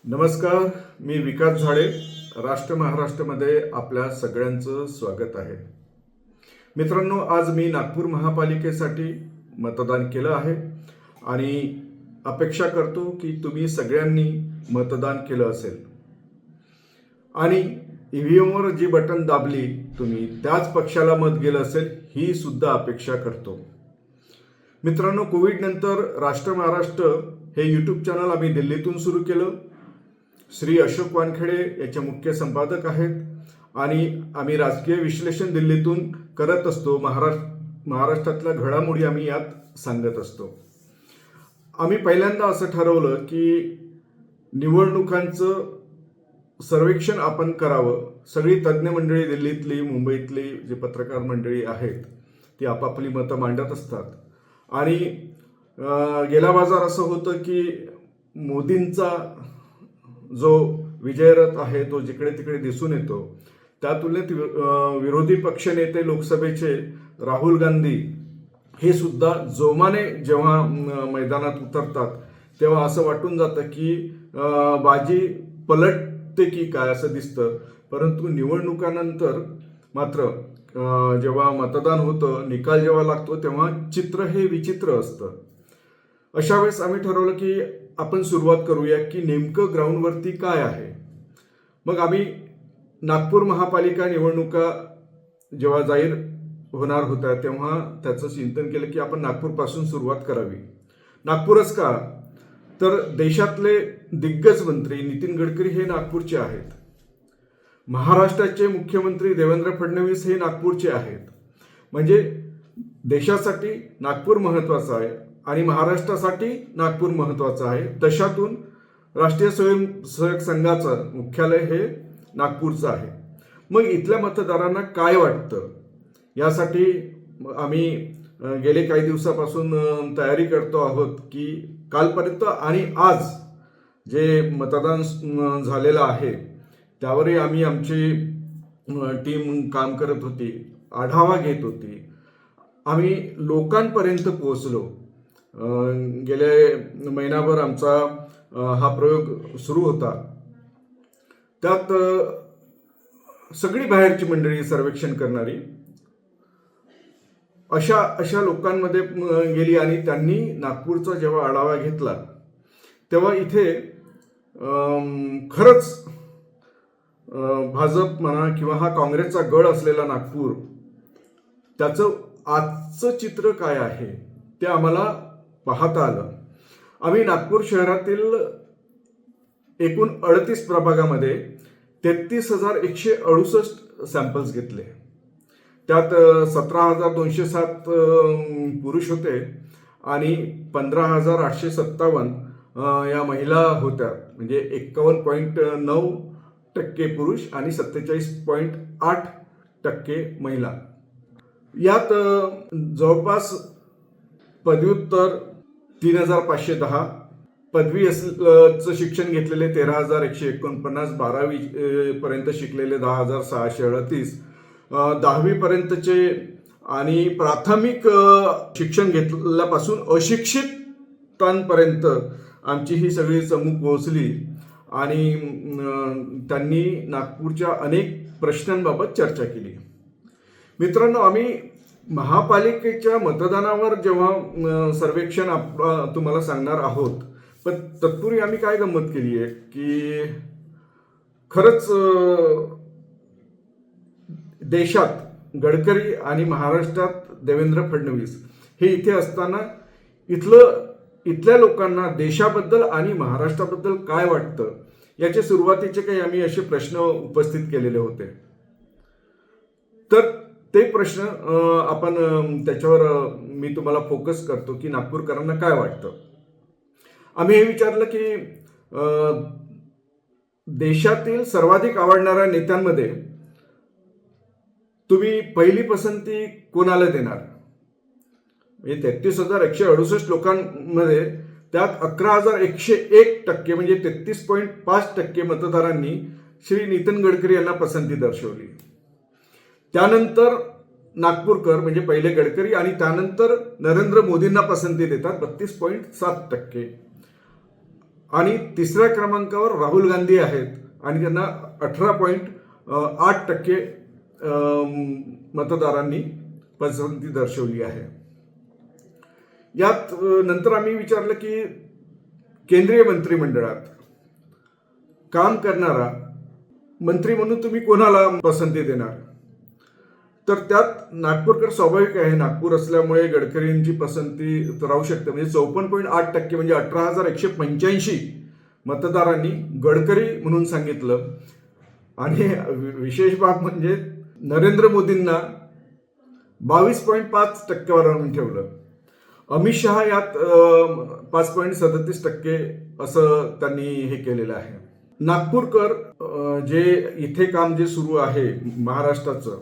नमस्कार, मी विकास झाडे. राष्ट्र महाराष्ट्रमध्ये आपल्या सगळ्यांचं स्वागत आहे. मित्रांनो, आज मी नागपूर महापालिकेसाठी मतदान केलं आहे आणि अपेक्षा करतो की तुम्ही सगळ्यांनी मतदान केलं असेल आणि ईव्हीएमवर जी बटन दाबली तुम्ही त्याच पक्षाला मत गेलं असेल ही सुद्धा अपेक्षा करतो. मित्रांनो, कोविड नंतर राष्ट्र महाराष्ट्र हे यूट्यूब चॅनल आम्ही दिल्लीतून सुरू केलं. श्री अशोक वानखेडे याचे मुख्य संपादक आहेत आणि आम्ही राजकीय विश्लेषण दिल्लीतून करत असतो. महाराष्ट्रातल्या घडामोडी आम्ही यात सांगत असतो. आम्ही पहिल्यांदा असं ठरवलं की निवडणुकांचं सर्वेक्षण आपण करावं. सगळी तज्ज्ञ मंडळी दिल्लीतली, मुंबईतली जे पत्रकार मंडळी आहेत ती आपापली मतं मांडत असतात आणि गेला बाजार असं होतं की मोदींचा जो विजयरथ आहे तो जिकडे तिकडे दिसून येतो. त्या तुलनेत विरोधी पक्षनेते लोकसभेचे राहुल गांधी हे सुद्धा जोमाने जेव्हा मैदानात उतरतात तेव्हा असं वाटून जातं की बाजी पलटते की काय असं दिसतं. परंतु निवडणुकानंतर मात्र जेव्हा मतदान होतं, निकाल जेव्हा लागतो तेव्हा चित्र हे विचित्र असतं. अशा वेळेस आम्ही ठरवलं की आपण सुरुवात करूया की नेमकं ग्राउंडवरती काय आहे. मग आम्ही नागपूर महापालिका निवडणुका जेव्हा जाहीर होणार होत्या तेव्हा त्याचं चिंतन केलं की आपण नागपूरपासून सुरुवात करावी. नागपूरच का, तर देशातले दिग्गज मंत्री नितीन गडकरी हे नागपूरचे आहेत. महाराष्ट्राचे मुख्यमंत्री देवेंद्र फडणवीस हे नागपूरचे आहेत. म्हणजे देशासाठी नागपूर महत्त्वाचं आहे आणि महाराष्ट्रासाठी नागपूर महत्त्वाचं आहे. तशातून राष्ट्रीय स्वयंसेवक संघाचं मुख्यालय हे नागपूरचं आहे. मग इथल्या मतदारांना काय वाटतं यासाठी आम्ही गेले काही दिवसापासून तयारी करतो आहोत की कालपर्यंत आणि आज जे मतदान झालेलं आहे त्यावरही आम्ही आमची टीम काम करत होती, आढावा घेत होती. आम्ही लोकांपर्यंत पोहोचलो. गेले महिनाभर आमचा हा प्रयोग सुरू होता. त्यात सगळी बाहेरची मंडळी सर्वेक्षण करणारी अशा लोकांमध्ये गेली आणि त्यांनी नागपूरचा जेव्हा आढावा घेतला तेव्हा इथे खरंच भाजप म्हणा किंवा हा काँग्रेसचा गड असलेला नागपूर त्याचं आजचं चित्र काय आहे ते आम्हाला पाहता आलं. आम्ही नागपूर शहरातील एकूण 38 प्रभागामध्ये 33,168 सॅम्पल्स घेतले. त्यात 17,207 पुरुष होते आणि 15,857 या महिला होत्या. म्हणजे 51.9% पुरुष आणि 47.8% महिला. यात जवळपास पदव्युत्तर 3,510, पदवीचं शिक्षण घेतलेले 13,149, 12वी पर्यंत शिकलेले 10,638, 10वी पर्यंतचे आणि प्राथमिक शिक्षण घेतल्यापासून अशिक्षितांपर्यंत आमची ही सगळी चमू पोहोचली आणि त्यांनी नागपूरच्या अनेक प्रश्नांबाबत चर्चा केली. मित्रांनो, आम्ही महापालिकेच्या मतदानावर जेव्हा सर्वेक्षण तुम्हाला सांगणार आहोत, पण तत्पूर्वी आम्ही काय गंमत केली आहे की खरंच देशात गडकरी आणि महाराष्ट्रात देवेंद्र फडणवीस हे इथे असताना इथल्या लोकांना देशाबद्दल आणि महाराष्ट्राबद्दल काय वाटतं याचे सुरुवातीचे काही आम्ही असे प्रश्न उपस्थित केलेले होते. तर ते प्रश्न आपण त्याच्यावर मी तुम्हाला फोकस करतो की नागपूरकरांना काय वाटतं. आम्ही हे विचारलं की देशातील सर्वाधिक आवडणाऱ्या नेत्यांमध्ये तुम्ही पहिली पसंती कोणाला देणार. म्हणजे 33,168 लोकांमध्ये त्यात 11,101% म्हणजे 33.5% मतदारांनी श्री नितीन गडकरी यांना पसंती दर्शवली. त्यानंतर नागपूरकर म्हणजे पहिले गडकरी आणि त्यानंतर नरेंद्र मोदींना पसंती देतात 32.7%. आणि तिसऱ्या क्रमांकावर राहुल गांधी आहेत आणि त्यांना 18.8% मतदारांनी पसंती दर्शवली आहे. यात नंतर आम्ही विचारलं की केंद्रीय मंत्रिमंडळात काम करणारा मंत्री म्हणून तुम्ही कोणाला पसंती देणार, तर त्यात नागपूरकर स्वाभाविक आहे, नागपूर असल्यामुळे गडकरींची पसंती राहू शकते. म्हणजे 54.8% म्हणजे 18,185 मतदारांनी गडकरी म्हणून सांगितलं. आणि विशेष बाब म्हणजे नरेंद्र मोदींना 22.5% आणून ठेवलं. अमित शहा यात 5.37% असं त्यांनी हे केलेलं आहे. नागपूरकर जे इथे काम जे सुरू आहे महाराष्ट्राचं,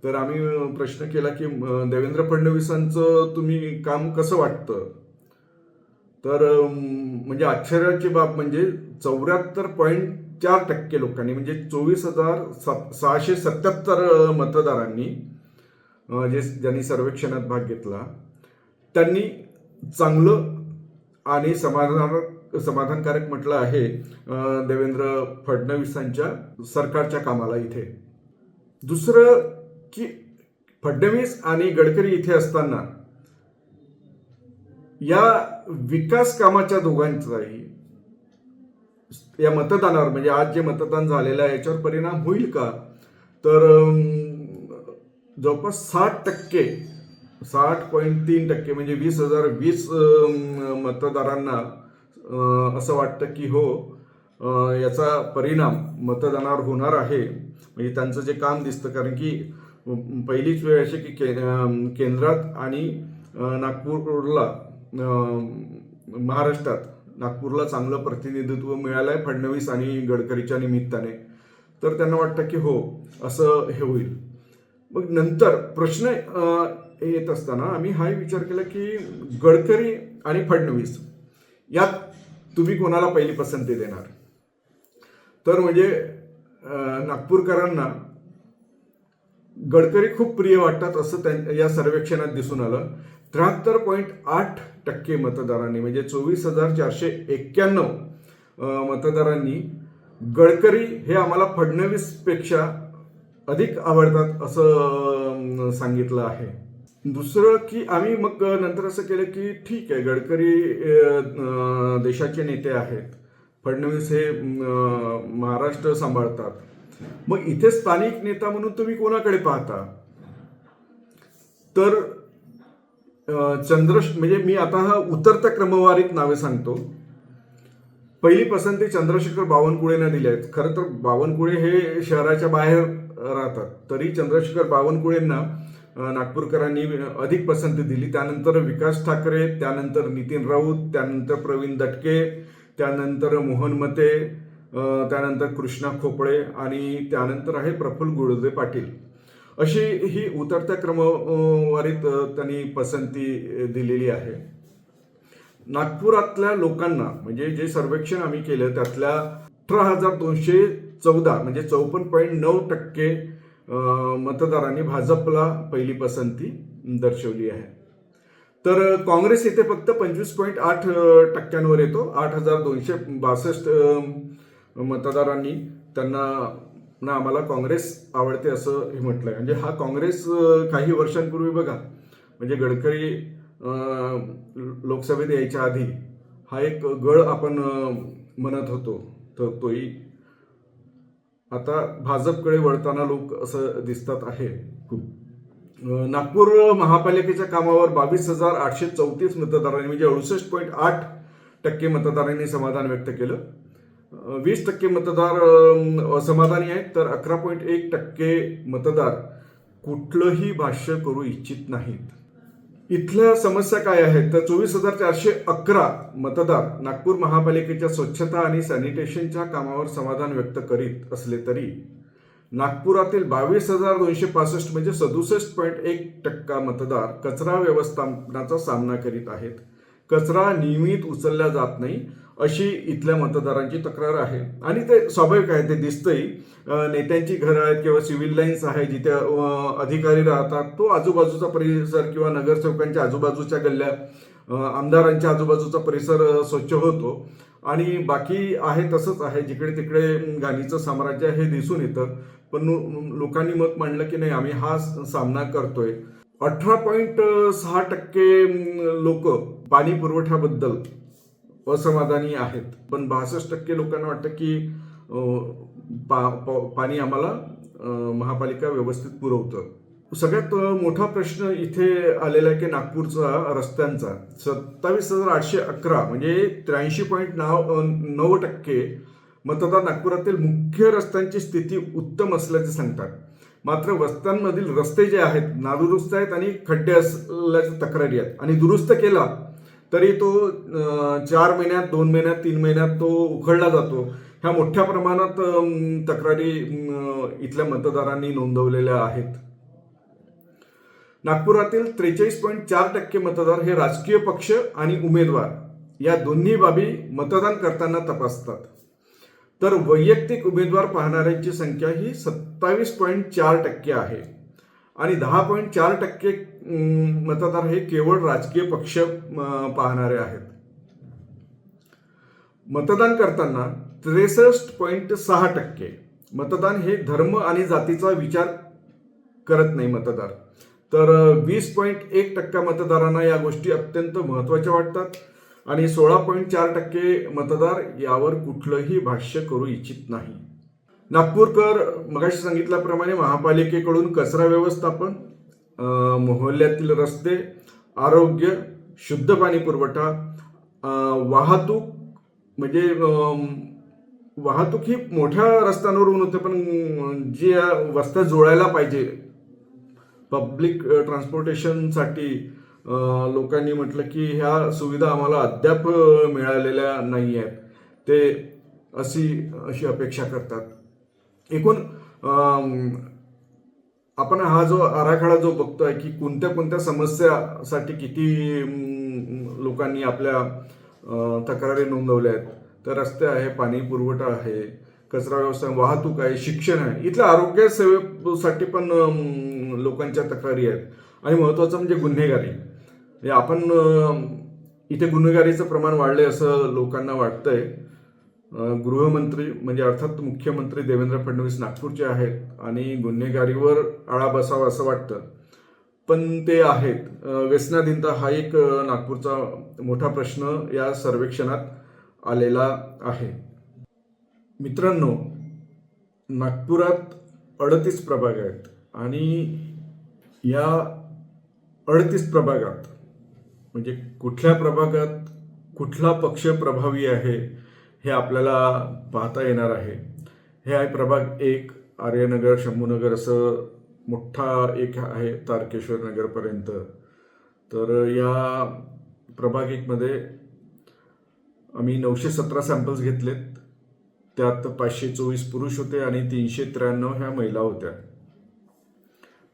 तर आम्ही प्रश्न केला की देवेंद्र फडणवीसांचं तुम्ही काम कसं वाटतं, तर म्हणजे आश्चर्याची बाब म्हणजे 74.4% लोकांनी म्हणजे 24,677 मतदारांनी ज्यांनी सर्वेक्षणात भाग घेतला त्यांनी चांगलं आणि समाधानकारक म्हटलं आहे देवेंद्र फडणवीसांच्या सरकारच्या कामाला इथे. दुसरं की फडणवीस आणि गडकरी इथे असताना या विकास कामाच्या दोघांचाही या मतदानावर म्हणजे आज जे मतदान झालेलं आहे याच्यावर परिणाम होईल का, तर जवळपास 60.3% म्हणजे 20,020 मतदारांना असं वाटतं की हो याचा परिणाम मतदानावर होणार आहे. म्हणजे त्यांचं जे काम दिसतं, कारण की पहिलीच वेळ अशी की केंद्रात आणि नागपूरला महाराष्ट्रात नागपूरला चांगलं प्रतिनिधित्व मिळालं आहे फडणवीस आणि गडकरीच्या निमित्ताने, तर त्यांना वाटतं की हो असं हे होईल. मग नंतर प्रश्न येत असताना आम्ही हाही विचार केला की गडकरी आणि फडणवीस यात तुम्ही कोणाला पहिली पसंती देणार, तर म्हणजे नागपूरकरांना गडकरी खूप प्रिय वाटतात असं या सर्वेक्षणात दिसून आलं. 73.8% मतदारांनी म्हणजे 24,491 मतदारांनी गडकरी हे आम्हाला फडणवीसपेक्षा अधिक आवडतात असं सांगितलं आहे. दुसरं की आम्ही मग नंतर असं केलं की ठीक आहे, गडकरी देशाचे नेते आहेत, फडणवीस हे महाराष्ट्र सांभाळतात, मग इथे स्थानिक नेता म्हणून तुम्ही कोणाकडे पाहता, तर म्हणजे मी आता हा उतरत्या क्रमवारीत नावे सांगतो. पहिली पसंती चंद्रशेखर बावनकुळेंना दिली आहेत. खरं तर बावनकुळे हे शहराच्या बाहेर राहतात, तरी चंद्रशेखर बावनकुळेंना नागपूरकरांनी अधिक पसंती दिली. त्यानंतर विकास ठाकरे, त्यानंतर नितीन राऊत, त्यानंतर प्रवीण दटके, त्यानंतर मोहन मते, त्यानंतर कृष्णा खोपळे आणि त्यानंतर आहे प्रफुल्ल गुळदे पाटील. अशी ही उतरत्या क्रमवारीत त्यांनी पसंती दिलेली आहे. नागपुरातल्या लोकांना म्हणजे जे सर्वेक्षण आम्ही केलं त्यातल्या 18,214 म्हणजे 54.9% मतदारांनी भाजपला पहिली पसंती दर्शवली आहे. तर काँग्रेस इथे फक्त 25.8% येतो. 8,262 मतदारांनी त्यांना आम्हाला काँग्रेस आवडते असं हे म्हटलंय. म्हणजे हा काँग्रेस काही वर्षांपूर्वी बघा, म्हणजे गडकरी लोकसभेत यायच्या आधी हा एक गळ आपण म्हणत होतो, तर तोही आता भाजपकडे वळताना लोक असं दिसतात आहे खूप. नागपूर महापालिकेच्या कामावर 22,834 मतदारांनी म्हणजे 68.8% मतदारांनी समाधान व्यक्त केलं. 20% मतदार असमाधानी आहेत, तर 11.1% मतदार कुठलंही भाष्य करू इच्छित नाहीत. इथल्या समस्या काय आहेत, तर 24,411 मतदार नागपूर महापालिकेच्या स्वच्छता आणि सॅनिटेशनच्या कामावर समाधान व्यक्त करीत असले तरी नागपुरातील 22,265 म्हणजे 67.1% मतदार कचरा व्यवस्थापनाचा सामना करीत आहेत. कचरा नियमित उचलला जात नाही अशी इथल्या मतदारांची तक्रार आहे. आणि ते स्वाभाविक आहे, ते दिसतंही. नेत्यांची घरं आहेत किंवा सिव्हिल लाईन्स आहे जिथे अधिकारी राहतात, तो आजूबाजूचा परिसर किंवा नगरसेवकांच्या आजूबाजूच्या गल्ल्या, आमदारांच्या आजूबाजूचा परिसर स्वच्छ होतो. आणि बाकी आहे तसंच आहे, जिकडे तिकडे घाणीचं साम्राज्य हे दिसून येतं. पण लोकांनी मत मांडलं की नाही, आम्ही हा सामना करतोय. 18.6% लोक पाणी पुरवठ्याबद्दल असमाधानी आहेत, पण 62% लोकांना वाटतं की पाणी आम्हाला महापालिका व्यवस्थित पुरवतं. सगळ्यात मोठा प्रश्न इथे आलेला आहे की नागपूरचा रस्त्यांचा. 27,811 म्हणजे 83.9% मतदार नागपुरातील मुख्य रस्त्यांची स्थिती उत्तम असल्याचे सांगतात. मात्र वस्त्यांमधील रस्ते जे आहेत नादुरुस्त आहेत आणि खड्डे असल्याच्या तक्रारी आहेत, आणि दुरुस्त केला तरी तो 4 महिन्यात, 2 महिन्यात, 3 महिन्यात तो उखडला जातो. ह्या मोठ्या प्रमाणात तक्रारी इथल्या मतदारांनी नोंदवलेल्या आहेत. नागपुरातील 43.4% मतदार हे राजकीय पक्ष आणि उमेदवार या दोन्ही बाबी मतदान करताना तपासतात. तर वैयक्तिक उमेदवार पाहणाऱ्यांची संख्या ही 27.4% आहे आणि 10.4% मतदार हे केवळ राजकीय पक्ष पाहणारे आहेत. मतदान करताना 63.6% मतदान हे धर्म आणि जातीचा विचार करत नाही मतदार. तर 20.1% मतदारांना या गोष्टी अत्यंत महत्त्वाच्या वाटतात आणि 16.4% मतदार यावर कुठलंही भाष्य करू इच्छित नाही. नागपूरकर मगाशी सांगितल्याप्रमाणे महापालिकेकडून कचरा व्यवस्थापन, मोहल्ल्यातील रस्ते, आरोग्य, शुद्ध पाणी पुरवठा, वाहतूक, म्हणजे वाहतूक ही मोठ्या रस्त्यांवरून होते, पण जी वस्त्या जोडायला पाहिजे पब्लिक ट्रान्सपोर्टेशनसाठी लोकांनी म्हटलं की ह्या सुविधा आम्हाला अद्याप मिळालेल्या नाही आहेत, ते अशी अपेक्षा करतात. एकूण आपण हा जो आराखडा जो बघतोय की कोणत्या समस्यासाठी किती लोकांनी आपल्या तक्रारी नोंदवल्या आहेत, तर रस्ते आहे, पाणी पुरवठा आहे, कचरा व्यवस्थापन, वाहतूक आहे, शिक्षण आहे, इथल्या आरोग्य सेवेसाठी पण लोकांच्या तक्रारी आहेत. आणि महत्त्वाचं म्हणजे गुन्हेगारी. आपण इथे गुन्हेगारीचं प्रमाण वाढलंय असं लोकांना वाटतंय. गृहमंत्री म्हणजे अर्थात मुख्यमंत्री देवेंद्र फडणवीस नागपूरचे आहेत आणि गुन्हेगारीवर आळा बसावा असं वाटतं, पण ते आहेत. व्यसनाधीनता हा एक नागपूरचा मोठा प्रश्न या सर्वेक्षणात आलेला आहे. मित्रांनो, नागपुरात 38 प्रभाग आहेत आणि या 38 प्रभागात म्हणजे कुठल्या प्रभागात कुठला पक्ष प्रभावी आहे हे आपल्याला पाहता येणार आहे. हे आहे प्रभाग 1, आर्यनगर, शंभूनगर असं मोठा एक आहे तारकेश्वर नगरपर्यंत. तर या प्रभाग 1 मध्ये आम्ही 917 सॅम्पल्स घेतलेत. त्यात 524 पुरुष होते आणि 393 ह्या महिला होत्या.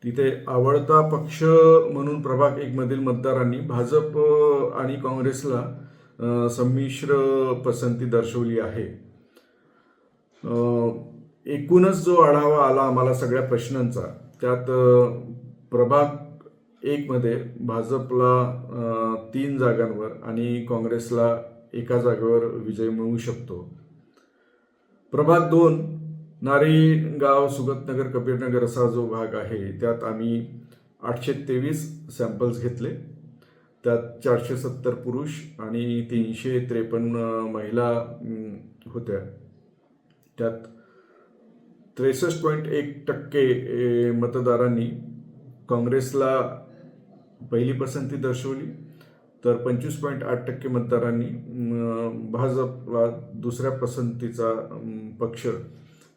तिथे आवडता पक्ष म्हणून प्रभाग 1 मधील मतदारांनी भाजप आणि काँग्रेसला संमिश्र पसंती दर्शवली आहे. एकूणच जो आढावा आला आम्हाला सगळ्या प्रश्नांचा, त्यात प्रभाग 1 मध्ये भाजपला 3 जागांवर आणि काँग्रेसला 1 जागेवर विजय मिळू शकतो. प्रभाग 2 नारीगाव, सुगतनगर, कबीरनगर असा जो भाग आहे, त्यात आम्ही 823 सॅम्पल्स घेतले. त्यात 470 पुरुष आणि 353 महिला होत्या. त्यात 63.1% मतदारांनी काँग्रेसला पहिली पसंती दर्शवली, तर 25.8% मतदारांनी भाजपला दुसऱ्या पसंतीचा पक्ष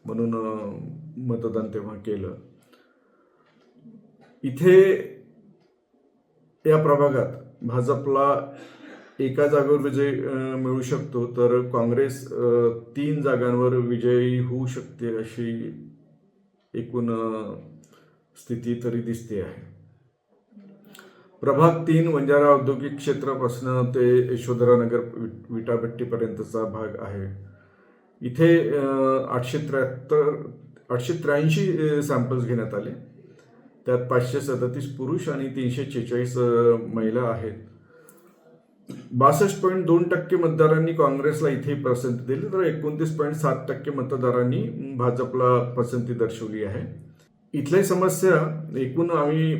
म्हणून मतदान तेव्हा केलं. इथे या प्रभागात भाजपला 1 जागेवर विजय मिळू शकतो, तर काँग्रेस 3 जागांवर विजयी होऊ शकते अशी एकूण स्थिती तरी दिसते आहे. प्रभाग 3 वंजारा औद्योगिक क्षेत्रापासून ते यशोधरानगर विटाभट्टीपर्यंतचा भाग आहे. इथे 883 सॅम्पल्स घेण्यात आले. त्यात 537 पुरुष आणि 346 महिला आहेत. 62.2% मतदारांनी काँग्रेसला इथे पसंती दिली, तर 29.7% मतदारांनी भाजपला पसंती दर्शवली आहे. इथली समस्या एकूण आम्ही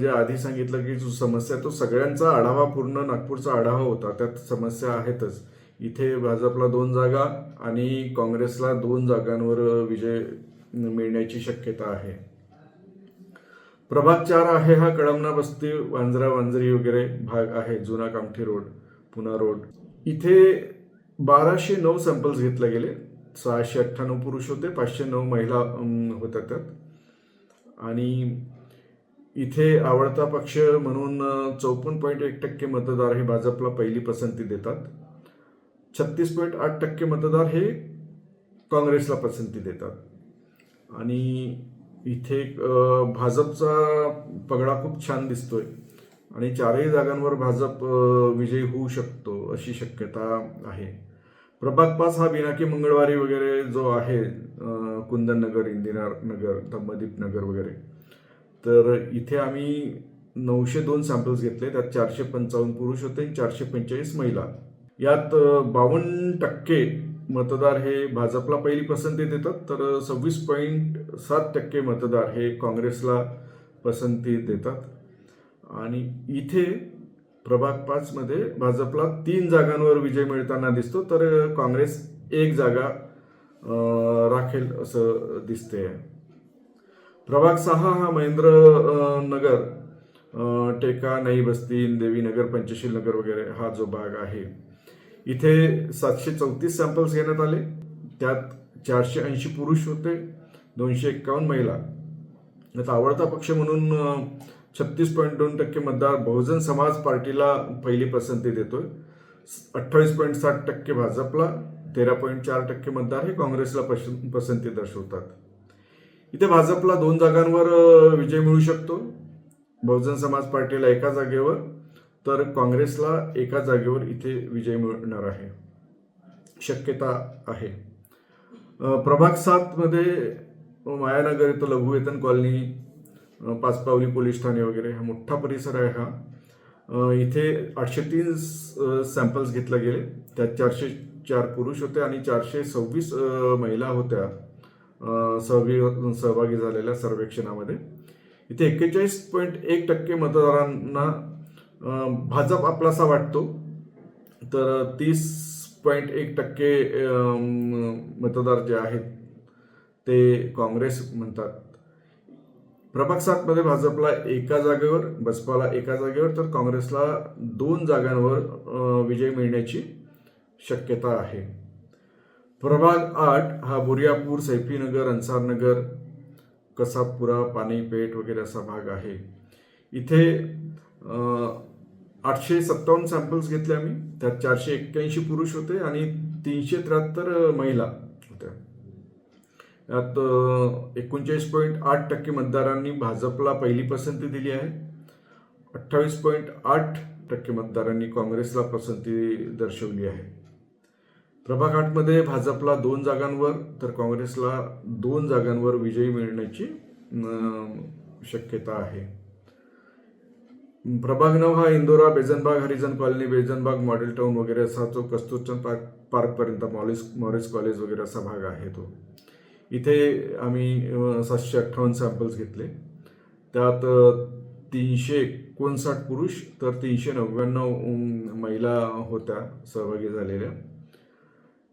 जे आधी सांगितलं की जो समस्या तो सगळ्यांचा आढावा, पूर्ण नागपूरचा आढावा होता, त्यात समस्या आहेतच. इथे भाजपला 2 जागा आणि काँग्रेसला 2 जागांवर विजय मिळण्याची शक्यता आहे. प्रभाग 4 आहे हा कळमना बस्ती, वांजरा वांजरी वगैरे भाग आहे, जुना कामठी रोड, पुणा रोड. इथे 1209 सॅम्पल्स घेतले गेले. 698 पुरुष होते, 509 महिला होत्या त्यात. आणि इथे आवडता पक्ष म्हणून 54.1% मतदार हे भाजपला पहिली पसंती देतात. 36.8% मतदार हे काँग्रेसला पसंती देतात. आणि इथे भाजपचा पगडा खूप छान दिसतोय आणि 4ही जागांवर भाजप विजयी होऊ शकतो अशी शक्यता आहे. प्रभाग 5 हा बिनाकी मंगळवारी वगैरे जो आहे, कुंदन नगर, इंदिरा नगर, धम्मदीप नगर वगैरे, तर इथे आम्ही 902 सॅम्पल्स घेतले. त्यात 455 पुरुष होते, 445 महिला. यात 52% मतदार हे भाजपला पहिली पसंती देतात, तर 26.7% मतदार हे काँग्रेसला पसंती देतात. आणि इथे प्रभाग 5 मध्ये भाजपला 3 जागांवर विजय मिळताना दिसतो, तर काँग्रेस 1 जागा राखेल असं दिसते. प्रभाग 6 हा महेंद्र नगर, टेका, नई बस्ती, देवी नगर, पंचशील नगर वगैरे हा जो भाग आहे, इथे 734 सॅम्पल्स घेण्यात आले. त्यात 480 पुरुष होते, 251 महिला. आता आवडता पक्ष म्हणून 36.2% मतदार बहुजन समाज पार्टीला पहिली पसंती देतोय. 28.7% भाजपला, 13.4% मतदार हे काँग्रेसला पसंती दर्शवतात. इथे भाजपला 2 जागांवर विजय मिळू शकतो, बहुजन समाज पार्टीला 1 जागेवर, तर काँग्रेसला 1 जागेवर इथे विजय मिळणार आहे, शक्यता आहे. प्रभाग 7 मध्ये मायानगर इथं लघुवेतन कॉलनी, पाचपावली पोलीस ठाणे वगैरे हा मोठा परिसर आहे हा. इथे 803 सॅम्पल्स घेतले गेले. त्यात 404 पुरुष होते आणि 426 महिला होत्या सहभागी झालेल्या सर्वेक्षणामध्ये. इथे 41.1% मतदारांना भाजप आपलासा वाटतो, तर 30.1% मतदार जे आहेत ते काँग्रेस म्हणतात. प्रभाग 7 मध्ये भाजपला 1 जागेवर, बसपाला 1 जागेवर, तर काँग्रेसला 2 जागांवर विजय मिळण्याची शक्यता आहे. प्रभाग 8 हा बुरियापूर, सैफीनगर, अन्सारनगर, कसाबपुरा, पानीपेठ वगैरे असा भाग आहे. इथे 857 सॅम्पल्स घेतले आम्ही. त्यात 481 पुरुष होते आणि 373 महिला होत्या. यात 39.8% मतदारांनी भाजपला पहिली पसंती दिली आहे. 28.8% मतदारांनी काँग्रेसला पसंती दर्शवली आहे. प्रभाग 8 मध्ये भाजपला 2 जागांवर, तर काँग्रेसला 2 जागांवर विजयी मिळण्याची शक्यता आहे. प्रभाग 9 हा इंदोरा, बेजनबाग, हरिजन कॉलनी, बेजनबाग, मॉडेल टाउन वगैरे असा जो कस्तुरचंद पार्कपर्यंत मॉरिस कॉलेज वगैरे असा भाग आहे तो. इथे आम्ही 758 सॅम्पल्स घेतले. त्यात 359 पुरुष, तर 399 महिला होत्या सहभागी झालेल्या.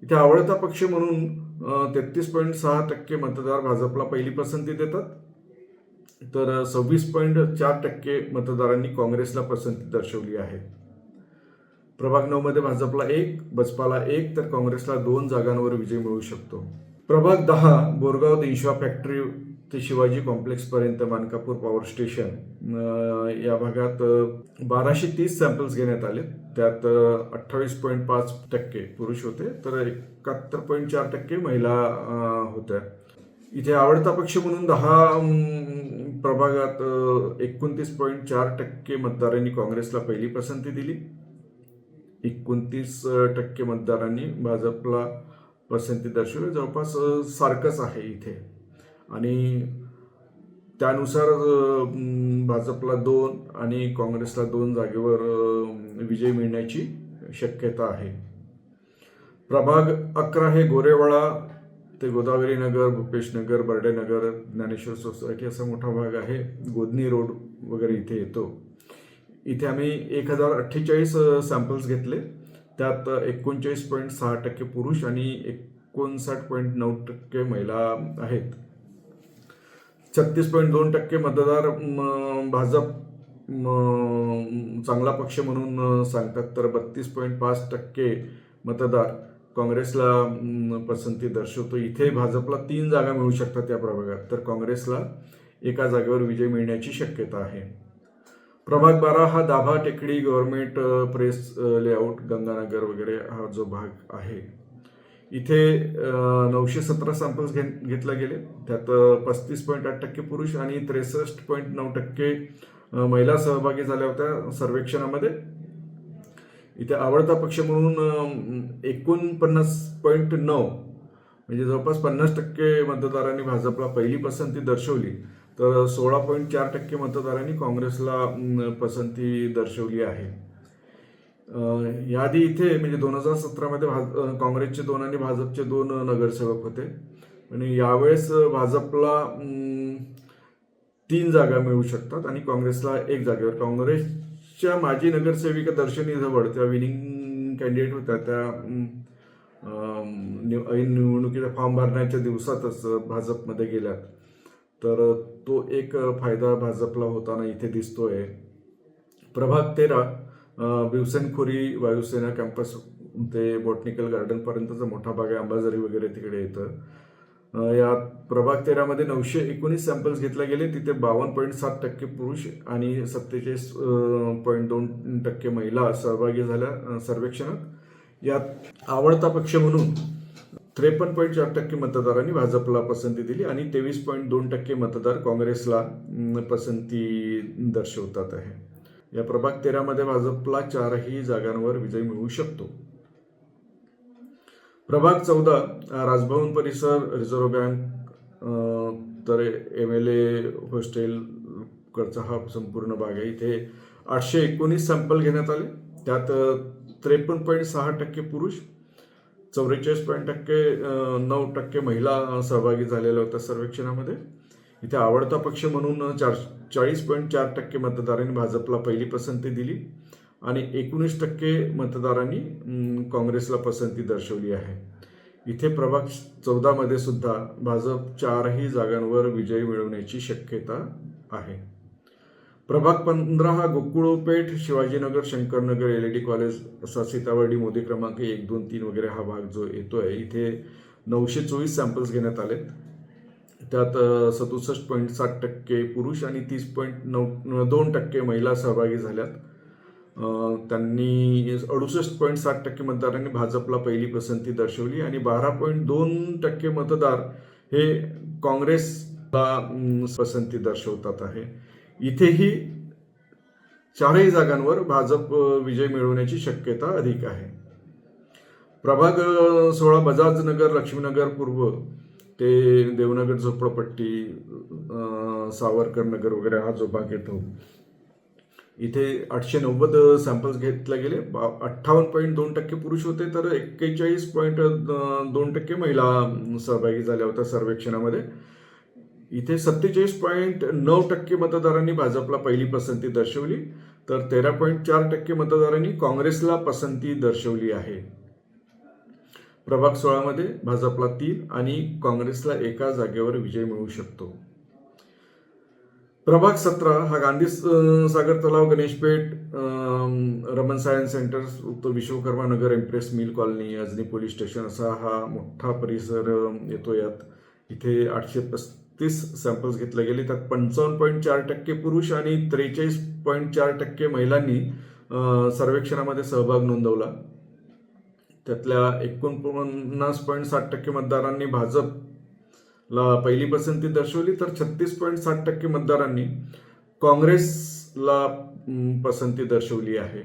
इथे आवडता पक्ष म्हणून 33.6% मतदार भाजपला पहिली पसंती देतात, तर 26.4% मतदारांनी काँग्रेसला पसंती दर्शवली आहे. प्रभाग 9 मध्ये भाजपला 1, बसपाला 1, तर काँग्रेसला 2 जागांवर विजय मिळू शकतो. प्रभाग 10 बोरगाव, दिनशॉ फॅक्टरी ते शिवाजी कॉम्प्लेक्स पर्यंत मानकापूर पॉवर स्टेशन, या भागात 1230 सॅम्पल्स घेण्यात आले. त्यात 28.5% पुरुष होते, तर 71.4% महिला होत्या. इथे आवडता पक्ष म्हणून 10 प्रभागात 29.4% मतदारांनी काँग्रेसला पहिली पसंती दिली. 29% मतदारांनी भाजपला पसंती दर्शवली. जवळपास सारखंच आहे इथे. आणि त्यानुसार भाजपला 2 आणि काँग्रेसला 2 जागेवर विजय मिळण्याची शक्यता आहे. प्रभाग 11 हे गोरेवाडा ते गोदावरी नगर, भूपेश नगर, बर्डे नगर, ज्ञानेश्वर सोसायटी असा मोठा भाग आहे. गोदनी रोड वगैरे इथे येतो. इथे आम्ही 1048 सॅम्पल्स घेतले. त्यात 39.6% पुरुष आणि 59.9% महिला आहेत. 36.2% मतदार भाजप चांगला पक्ष म्हणून सांगतात, तर 32.5% मतदार काँग्रेसला पसंती दर्शवतो. इथे भाजपला 3 जागा मिळू शकतात या प्रभागात, तर काँग्रेसला एका जागेवर विजय मिळण्याची शक्यता आहे. प्रभाग 12 हा दाभा टेकडी गव्हर्नमेंट प्रेस लेआउट गंगानगर वगैरे हा जो भाग आहे, इथे 917 सॅम्पल्स घेतले गेले. त्यात 35.8% पुरुष आणि 63.9% महिला सहभागी झाल्या होत्या सर्वेक्षणामध्ये. इथे आवडता पक्ष म्हणून 49.9 म्हणजे जवळपास 50% मतदारांनी भाजपला पहिली पसंती दर्शवली, तर 16.4% मतदारांनी काँग्रेसला पसंती दर्शवली आहे. याआधी इथे म्हणजे 2017मध्ये काँग्रेसचे 2 आणि भाजपचे 2 नगरसेवक होते आणि यावेळेस भाजपला 3 जागा मिळू शकतात आणि काँग्रेसला 1 जागेवर. काँग्रेसच्या माजी नगरसेविका दर्शनी जवळ त्या विनिंग कॅन्डिडेट होत्या. त्या निवडणुकीचा फॉर्म भरण्याच्या दिवसातच भाजपमध्ये गेल्या, तर तो एक फायदा भाजपला होताना इथे दिसतोय. प्रभाग 13 भिवसेनखोरी वायुसेना कॅम्पस ते बॉटनिकल गार्डनपर्यंतचा मोठा भाग आहे. अंबाझरी वगैरे तिकडे येतं. या प्रभाग 13 मध्ये 919 सॅम्पल्स घेतले गेले. तिथे 52.7% पुरुष आणि 47.2% महिला सहभागी झाल्या सर्वेक्षणात. यात आवडता पक्ष म्हणून 53.4% मतदारांनी भाजपला पसंती दिली आणि 23.2% मतदार काँग्रेसला पसंती दर्शवतात आहे. या प्रभाग 13 मध्ये भाजपला 4ही जागांवर विजय मिळू शकतो. प्रभाग 14 राजभवन परिसर, रिझर्व्ह बँक, तर MLA हॉस्टेल कडचा हा संपूर्ण भाग आहे. इथे 819 सॅम्पल घेण्यात आले. त्यात 53.6% पुरुष, 44.9% महिला सहभागी झालेल्या होत्या सर्वेक्षणामध्ये. इथे आवडता पक्ष म्हणून 40.4% मतदारांनी भाजपला पहिली पसंती दिली आणि 19% मतदारांनी काँग्रेसला पसंती दर्शवली आहे. इथे प्रभाग 14 मध्ये सुद्धा भाजप 4ही जागांवर विजय मिळवण्याची शक्यता आहे. प्रभाग 15 हा गोकुळपेठ, शिवाजीनगर, शंकरनगर, LID कॉलेज असा सीतावर्डी, मोदी क्रमांक 1, 2, 3 वगैरे हा भाग जो येतोय. इथे 924 सॅम्पल्स घेण्यात आलेत. त्यात 67.7% पुरुष आणि 30.2% महिला सहभागी झाल्यात. त्यांनी 68.7% मतदारांनी भाजपला पहिली पसंती दर्शवली आणि 12.2% मतदार हे काँग्रेसला पसंती दर्शवतात आहे. इथेही 4ही जागांवर भाजप विजय मिळवण्याची शक्यता अधिक आहे. प्रभाग 16 बजाज नगर, लक्ष्मीनगर पूर्व ते देवनगर झोपडपट्टी, सावरकर नगर वगैरे हा जो भाग येतो, इथे 890 सॅम्पल्स घेतले गेले. 58.2% पुरुष होते, तर 41.2% महिला सहभागी झाल्या होत्या सर्वेक्षणामध्ये. इथे 47.9% मतदारांनी भाजपला पहिली पसंती दर्शवली, तर 13.4% मतदारांनी काँग्रेसला पसंती दर्शवली आहे. प्रभाग 16 मध्ये भाजपला 3 आणि काँग्रेसला एका जागेवर विजय मिळू शकतो. प्रभाग 17 हा गांधी सागर तलाव, Ganeshpeth, Raman science centre, Vishwakarma Nagar, Empress mill colony, Ajni police station असा हा मोठा परिसर येतो. यात इथे 835 सॅम्पल्स घेतले गेले. त्यात 55.4% पुरुष आणि 43.4% महिलांनी सर्वेक्षणामध्ये सहभाग नोंदवला. त्यातल्या 49.7% मतदारांनी भाजपला पहिली पसंती दर्शवली, तर 36.7% मतदारांनी काँग्रेसला पसंती दर्शवली आहे.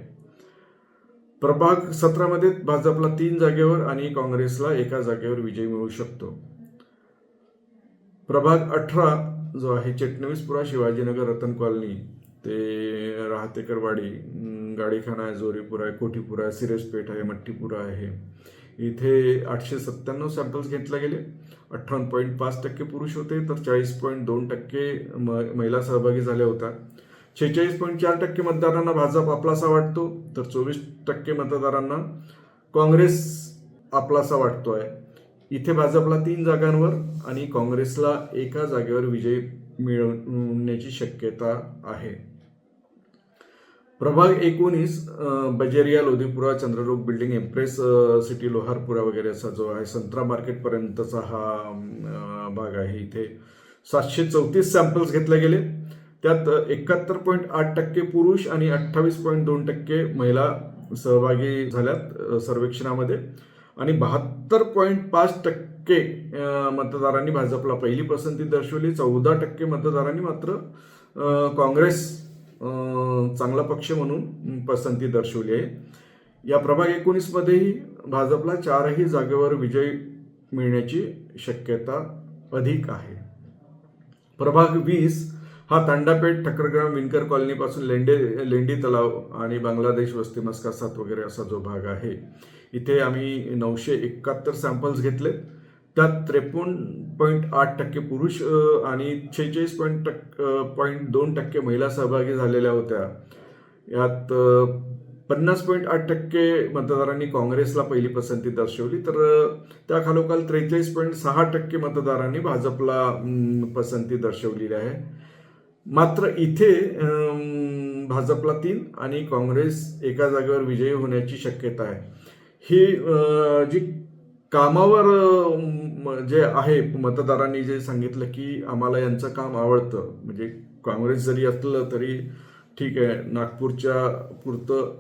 प्रभाग 17 मध्ये भाजपला 3 जागेवर आणि काँग्रेसला एका जागेवर विजय मिळू शकतो. प्रभाग 18 जो आहे चटणवीसपुरा, शिवाजीनगर, रतन कॉलनी ते राहतेकरवाडी, गाडीखाना आहे, जोरीपुरा आहे, कोठीपुरा आहे, सिरसपेठ आहे, मट्टीपुरा आहे. इथे 897 सॅम्पल्स घेतले गेले. 58.5% पुरुष होते तर 40.2% महिला सहभागी झाल्या होत्या. 46.4% मतदारांना भाजप आपलासा वाटतो तर 24% मतदारांना काँग्रेस आपलासा वाटतोय. इथे भाजपला 3 जागांवर आणि काँग्रेसला एका जागेवर विजय मिळवण्याची शक्यता आहे. प्रभाग 19 बजेरिया, लोधीपुरा, चंद्रलोक बिल्डिंग, एम्प्रेस सिटी, लोहारपुरा वगैरे असा जो आहे संत्रा मार्केटपर्यंतचा हा भाग आहे. इथे 734 सॅम्पल्स घेतले गेले. त्यात 71.8% पुरुष आणि 28.2% महिला सहभागी झाल्यात सर्वेक्षणामध्ये आणि 72.5% मतदारांनी भाजपला पहिली पसंती दर्शवली. 14% मतदारांनी मात्र काँग्रेस चांगला पक्ष म्हणून पसंती दर्शवली आहे. या प्रभाग 19 मध्येही भाजपला 4ही जागेवर विजय मिळण्याची शक्यता अधिक आहे. प्रभाग 20 हा तांडापेठ, ठक्करग्राम, विणकर कॉलनीपासून लेंडी तलाव आणि बांगलादेश, वस्ती, मस्कासात वगैरे असा जो भाग आहे. इथे आम्ही 971 सॅम्पल्स घेतले. त्यात 53.8% पुरुष आणि 46.2% महिला सहभागी झालेल्या होत्या. यात 50.8% मतदारांनी काँग्रेसला पहिली पसंती दर्शवली तर त्या खालोखाल 43.6% मतदारांनी भाजपला पसंती दर्शवलेली आहे. मात्र इथे भाजपला 3 आणि काँग्रेस एका जागेवर विजयी होण्याची शक्यता आहे. ही जी कामावर जे आहे मतदारांनी जे सांगितलं की आम्हाला यांचं काम आवडतं, म्हणजे काँग्रेस जरी असलं तरी ठीक आहे, नागपूरच्या पुरतं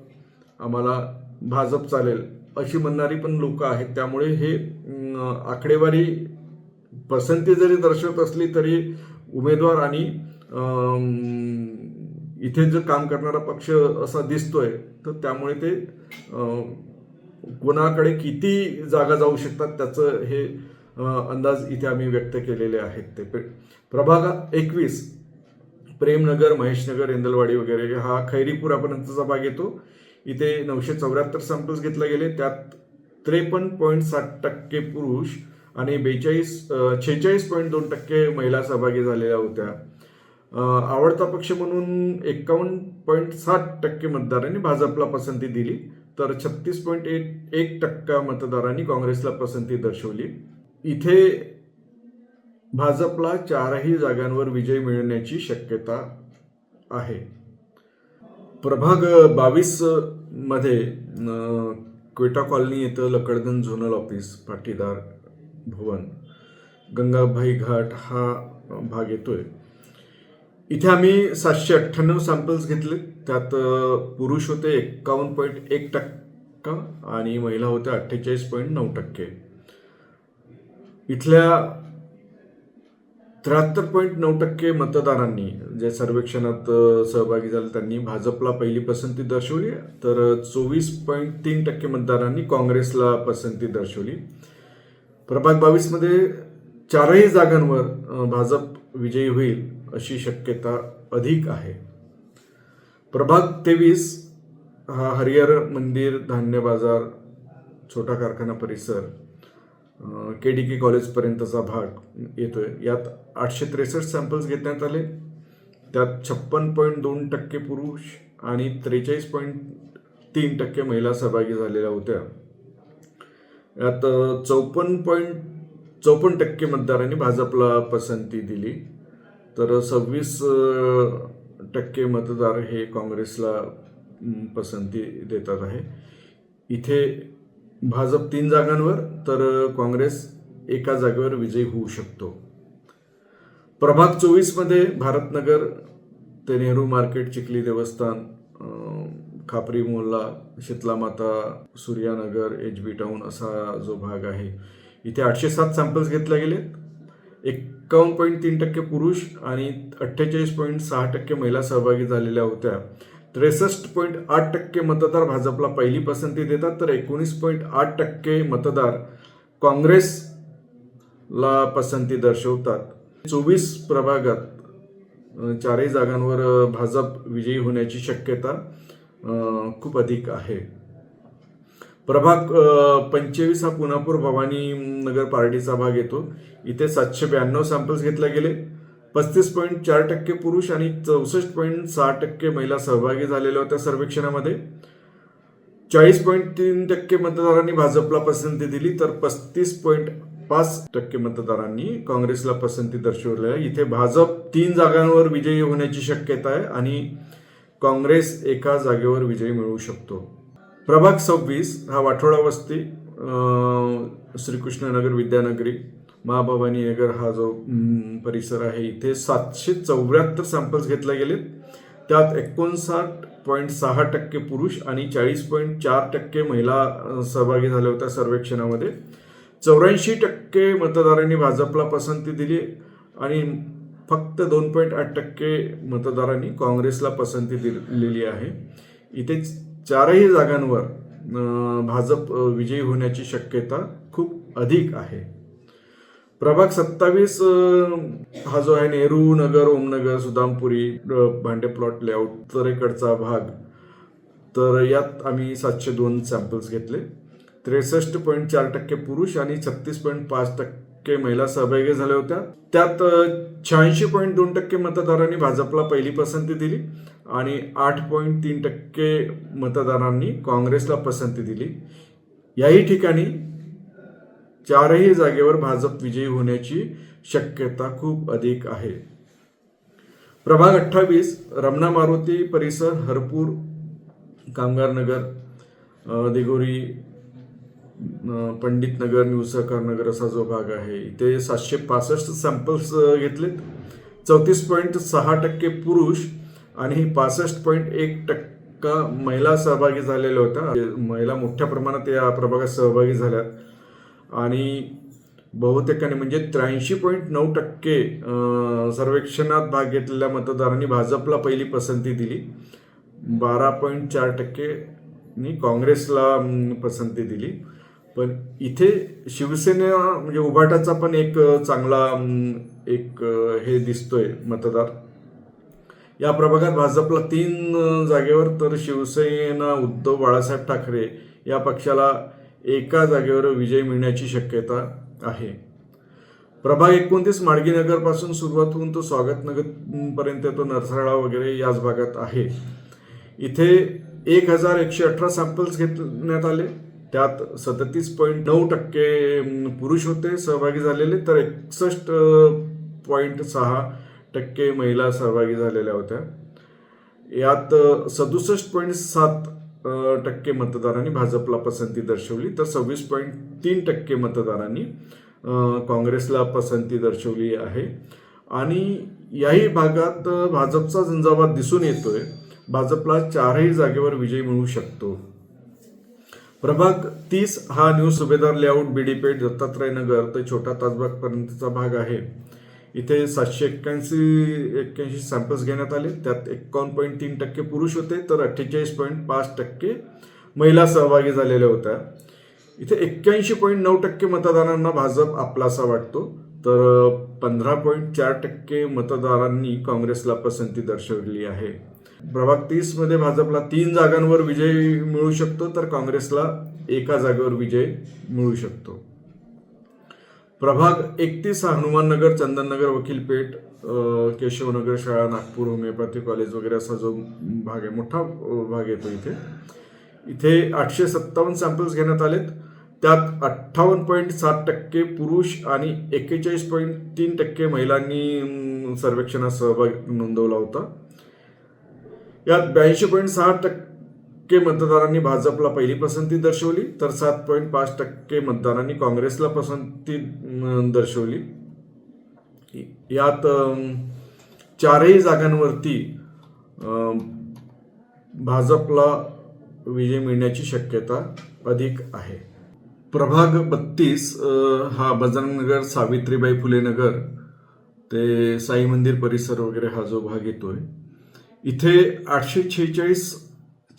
आम्हाला भाजप चालेल अशी म्हणणारी पण लोक आहेत. त्यामुळे हे आकडेवारी पसंती जरी दर्शवत असली तरी उमेदवार आणि इथे जे काम करणारा पक्ष असा दिसतोय तर त्यामुळे ते कोणाकडे किती जागा जाऊ शकतात त्याचं हे अंदाज इथे आम्ही व्यक्त केलेले आहेत. ते प्रभाग 21 प्रेमनगर, महेशनगर, इंदलवाडी वगैरे हा खैरीपुरापर्यंतचा भाग येतो. इथे 974 सॅम्पल्स घेतले गेले. त्यात 53.7% पुरुष आणि 46.2% महिला सहभागी झालेल्या होत्या. आवडता पक्ष म्हणून 51.7% मतदारांनी भाजपला पसंती दिली तर 36.1% मतदारांनी काँग्रेसला पसंती दर्शवली. इथे भाजपला 4ही जागांवर विजय मिळण्याची शक्यता आहे. प्रभाग 22 मध्ये क्वेटा कॉलनी येथं लकडगंज झोनल ऑफिस, पाटीदार भवन, गंगाभाई घाट हा भाग येतोय. इथे आम्ही 798 सॅम्पल्स घेतले. त्यात पुरुष होते 51.1% आणि महिला होत्या 48.9%. इथल्या 73.9% मतदारांनी जे सर्वेक्षणात सहभागी झाले त्यांनी भाजपला पहिली पसंती दर्शवली तर 24.3% मतदारांनी काँग्रेसला पसंती दर्शवली. प्रभाग 22 मध्ये 4ही जागांवर भाजप विजयी होईल अशी शक्यता अधिक आहे. प्रभाग 23 हा हरिहर मंदिर, धान्य बाजार, छोटा कारखाना परिसर, KDK कॉलेजपर्यंतचा भाग येतोय. यात 863 सॅम्पल्स घेण्यात आले. त्यात 56.2% पुरुष आणि 43.3% महिला सहभागी झालेल्या होत्या. यात 54% मतदारांनी भाजपला पसंती दिली तर 26% मतदार हे काँग्रेसला पसंती देतात आहे. इथे भाजप 3 जागांवर तर काँग्रेस एका जागेवर विजयी होऊ शकतो. प्रभाग 24 मध्ये भारतनगर ते नेहरू मार्केट, चिखली देवस्थान, खापरी मोहल्ला, शीतलामाता, सूर्यानगर, HB टाऊन असा जो भाग आहे. इथे 807 सॅम्पल्स घेतले गेले. 51.3% पुरुष आणि 48.6% महिला सहभागी झालेल्या होत्या. 63.8% मतदार भाजपला पहिली पसंती देतात तर 19.8% मतदार काँग्रेसला पसंती दर्शवतात. 24 प्रभागात चारही जागांवर भाजप विजयी होण्याची शक्यता खूप अधिक आहे. प्रभाग 25 हा पुनापूर भवानी नगर पार्टीचा भाग येतो. इथे 792 सॅम्पल्स घेतले गेले. 35.4% पुरुष आणि 64.6% महिला सहभागी झालेल्या होत्या सर्वेक्षणामध्ये. 40.3% मतदारांनी भाजपला पसंती दिली, तर 35.5% मतदारांनी काँग्रेसला पसंती दर्शवली आहे. इथे भाजप 3 जागांवर विजयी होण्याची शक्यता आहे आणि काँग्रेस एका जागेवर विजयी मिळवू शकतो. प्रभाग 26 हा वाठोडा वस्ती, श्रीकृष्णनगर, विद्यानगरी, महाभवानी नगर हा जो परिसर आहे, इथे 774 सॅम्पल्स घेतले गेले. त्यात 59.6% पुरुष आणि 40.4% महिला सहभागी झाल्या होत्या सर्वेक्षणामध्ये. 84% मतदारांनी भाजपला पसंती दिली आणि फक्त 2.8% मतदारांनी काँग्रेसला पसंती दिलेली आहे. इथे 4ही जागांवर भाजप विजयी होण्याची शक्यता खूप अधिक आहे. प्रभाग 27 हा जो आहे नेहरू नगर, ओमनगर, सुदामपुरी, भांडे प्लॉट लेआउट उत्तरेकडचा भाग, तर यात आम्ही 702 सॅम्पल्स घेतले. 63.4% पुरुष आणि 36.5% महिला सहभागी झाल्या होत्या. त्यात 86.2% मतदारांनी भाजपला पहिली पसंती दिली आणि 8.3% मतदारांनी काँग्रेसला पसंती दिली. याही ठिकाणी 4ही जागेवर भाजप विजयी होण्याची शक्यता खूप अधिक आहे. प्रभाग 28 रमणा मारुती परिसर, हरपूर, कामगार नगर, दिगोरी, पंडित नगर, न्यू सहकार नगर असा जो भाग आहे, इथे 765 सॅम्पल्स घेतलेत. 34.6% पुरुष आणि 65.1% महिला सहभागी झालेल्या होत्या. महिला मोठ्या प्रमाणात या प्रभागात सहभागी झाल्या आणि बहुतेकाने म्हणजे 83.9% सर्वेक्षणात भाग घेतलेल्या मतदारांनी भाजपला पहिली पसंती दिली. 12.4% काँग्रेसला पसंती दिली. पण इथे शिवसेना म्हणजे उभाटाचा पण एक चांगला हे दिसतोय मतदार. या प्रभागात भाजपला 3 जागेवर, तर शिवसेना उद्धव बाळासाहेब ठाकरे या पक्षाला एका जागेवर विजय मिळण्याची शक्यता आहे. प्रभाग 29 माडगीनगर पासून सुरुवात होऊन तो स्वागतनगर पर्यंत तो नरसाळा वगैरे याच भागात आहे. इथे 1118 सॅम्पल्स घेण्यात आले. त्यात 37.9% पुरुष होते सहभागी झालेले, तर 61.6% महिला सहभागी झालेल्या होत्या. यात 67.7% मतदारांनी भाजपला पसंती दर्शवली, तर 26.3% मतदारांनी काँग्रेसला पसंती दर्शवली आहे. आणि याही भागात भाजपचा झंझावात दिसून येतोय. भाजपला 4ही जागेवर विजय मिळू शकतो. प्रभाग 30 हा न्यू सुभेदार लेआउट, बीडीपेठ, दत्तात्रय नगर ते छोटा ताजबाग पर्यंतचा भाग आहे. इथे 781 सॅम्पल्स घेण्यात आले. त्यात 51.3% पुरुष होते, तर 48.5% महिला सहभागी झालेल्या होत्या. इथे 81.9% मतदारांना भाजप आपलासा वाटतो, तर 15.4% मतदारांनी काँग्रेसला पसंती दर्शवली आहे. प्रभाग 30 मध्ये भाजपला 3 जागांवर विजय मिळू शकतो, तर काँग्रेसला एका जागेवर विजय मिळू शकतो. प्रभाग 31 हा हनुमाननगर, चंदननगर, वकीलपेठ, केशवनगर शाळा, नागपूर होमिओपॅथी कॉलेज वगैरे असा जो भाग आहे, मोठा भाग येतो. इथे 857 सॅम्पल्स घेण्यात आलेत. त्यात 58.7% पुरुष आणि 41.3% महिलांनी सर्वेक्षणात सहभाग नोंदवला होता. यात 82.6% मतदारांनी भाजपला पहिली पसंती दर्शवली, तर 7.5% मतदारांनी काँग्रेसला पसंती दर्शवली. यात 4ही जागांवरती भाजपला विजय मिळण्याची शक्यता अधिक आहे. प्रभाग 32 हा बजरंगनगर, सावित्रीबाई फुले नगर ते साई मंदिर परिसर वगैरे हा जो भाग येतोय, इथे 846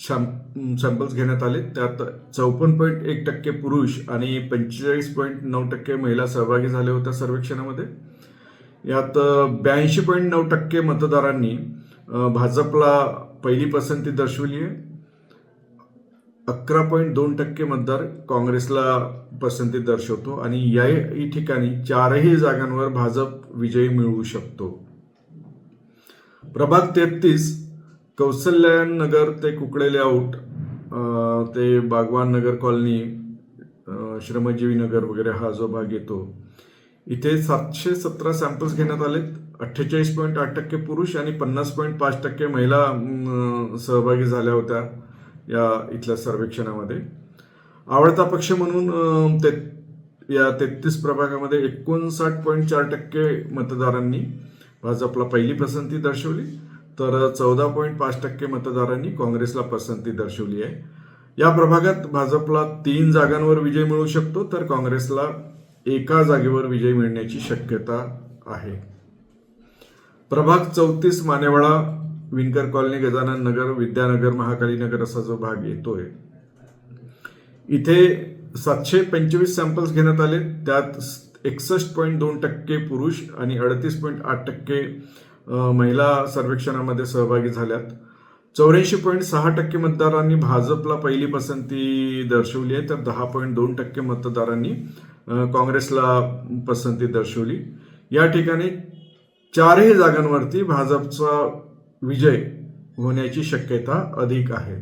सॅम्पल्स घेण्यात आले. त्यात 54.1% पुरुष आणि 45.9% महिला सहभागी झाल्या होत्या सर्वेक्षणामध्ये. यात 82.9% मतदारांनी भाजपला पहिली पसंती दर्शवली आहे. 11.2% मतदार काँग्रेसला पसंती दर्शवतो आणि याही ठिकाणी 4ही जागांवर भाजप विजय मिळवू शकतो. प्रभाग 33 कौशल्यानगर ते कुकडे लेआउट ते बागवान नगर कॉलनी, श्रमजीवी नगर वगैरे हा जो भाग येतो, इथे 717 सॅम्पल्स घेण्यात आलेत. 48.8% पुरुष आणि 50.5% महिला सहभागी झाल्या होत्या या इथल्या सर्वेक्षणामध्ये. आवडता पक्ष म्हणून या 33 प्रभागामध्ये 59.4% मतदारांनी भाजपला पहिली पसंती दर्शवली, तर 14.5% मतदारांनी काँग्रेसला पसंती दर्शवली आहे. या प्रभागात भाजपला 3 जागांवर विजय मिळू शकतो, तर काँग्रेसला 1 जागेवर विजय मिळण्याची शक्यता आहे. प्रभाग 34 मानेवाडा, विणकर कॉलनी, गजानन नगर, विद्यानगर, महाकाली नगर असा जो भाग येतोय, इथे 725 सॅम्पल्स घेण्यात आले. त्यात 61.2% पुरुष आणि 38.8% महिला सर्वेक्षणामध्ये सहभागी झाल्यात. 84.6% मतदारांनी भाजपला पहिली पसंती दर्शवली आहे, तर 10.2% मतदारांनी काँग्रेसला पसंती दर्शवली. या ठिकाणी 4ही जागांवरती भाजपचा विजय होण्याची शक्यता अधिक आहे.